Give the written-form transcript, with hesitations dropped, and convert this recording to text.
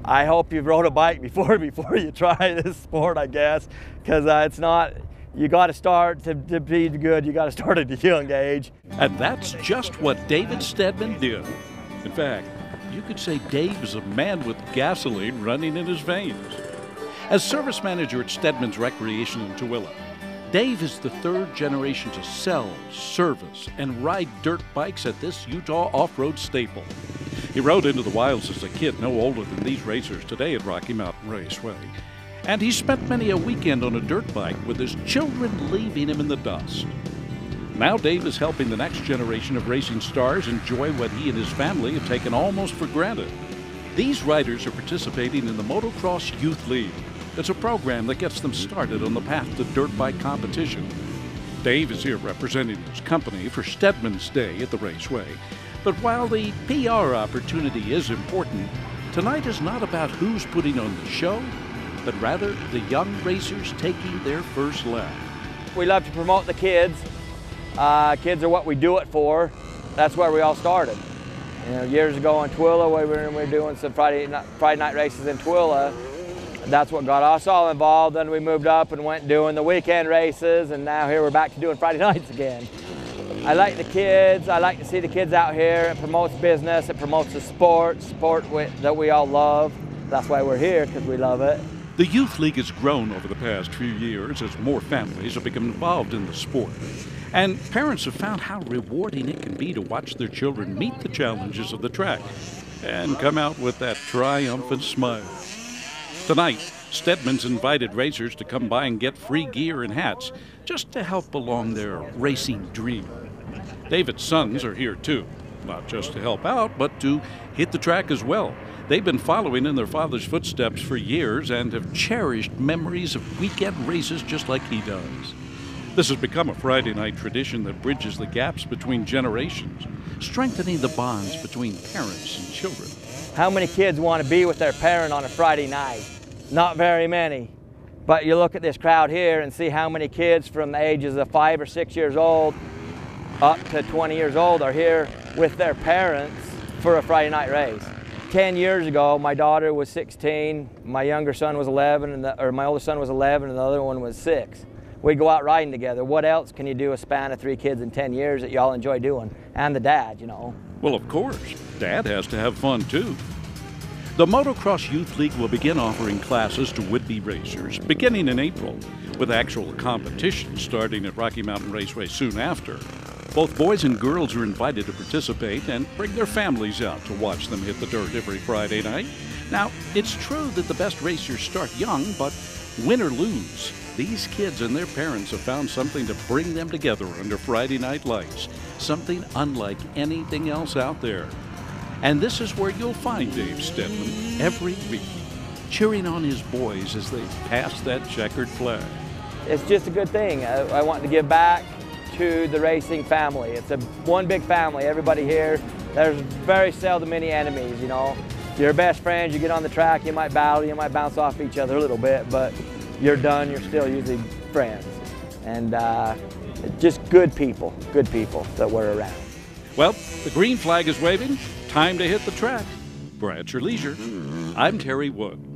I hope you've rode a bike before you try this sport, I guess, because it's not, you got to start to be good, you got to start at a young age. And that's just what David Steadman did. In fact, you could say Dave is a man with gasoline running in his veins. As service manager at Steadman's Recreation in Tooele, Dave is the third generation to sell, service, and ride dirt bikes at this Utah off-road staple. He rode into the wilds as a kid, no older than these racers today at Rocky Mountain Raceway. And he spent many a weekend on a dirt bike with his children leaving him in the dust. Now Dave is helping the next generation of racing stars enjoy what he and his family have taken almost for granted. These riders are participating in the Motocross Youth League. It's a program that gets them started on the path to dirt bike competition. Dave is here representing his company for Steadman's Day at the Raceway. But while the PR opportunity is important, tonight is not about who's putting on the show, but rather the young racers taking their first lap. We love to promote the kids. Kids are what we do it for. That's where we all started. You know, years ago in Tooele, we were doing some Friday night races in Tooele. That's what got us all involved. Then we moved up and went doing the weekend races, and now here we're back to doing Friday nights again. I like the kids. I like to see the kids out here. It promotes business. It promotes the sport that we all love. That's why we're here, because we love it. The Youth League has grown over the past few years as more families have become involved in the sport. And parents have found how rewarding it can be to watch their children meet the challenges of the track and come out with that triumphant smile. Tonight, Steadman's invited racers to come by and get free gear and hats just to help along their racing dream. David's sons are here too, not just to help out, but to hit the track as well. They've been following in their father's footsteps for years and have cherished memories of weekend races just like he does. This has become a Friday night tradition that bridges the gaps between generations, strengthening the bonds between parents and children. How many kids want to be with their parent on a Friday night? Not very many. But you look at this crowd here and see how many kids from the ages of 5 or 6 years old up to 20 years old are here with their parents for a Friday night race. 10 years ago, my daughter was 16, my younger son was 11, or my older son was 11, and the other one was 6. We'd go out riding together. What else can you do a span of 3 kids in 10 years that y'all enjoy doing? And the dad, you know. Well, of course, Dad has to have fun too. The Motocross Youth League will begin offering classes to would-be racers beginning in April, with actual competition starting at Rocky Mountain Raceway soon after. Both boys and girls are invited to participate and bring their families out to watch them hit the dirt every Friday night. Now, it's true that the best racers start young, but win or lose, these kids and their parents have found something to bring them together under Friday night lights, something unlike anything else out there. And this is where you'll find Dave Steadman every week, cheering on his boys as they pass that checkered flag. It's just a good thing. I want to give back to the racing family. It's one big family, everybody here. There's very seldom any enemies, you know. You're best friends, you get on the track, you might battle, you might bounce off each other a little bit, but you're done, you're still usually friends. And just good people that we're around. Well, the green flag is waving. Time to hit the track. For At Your Leisure, I'm Terry Wood.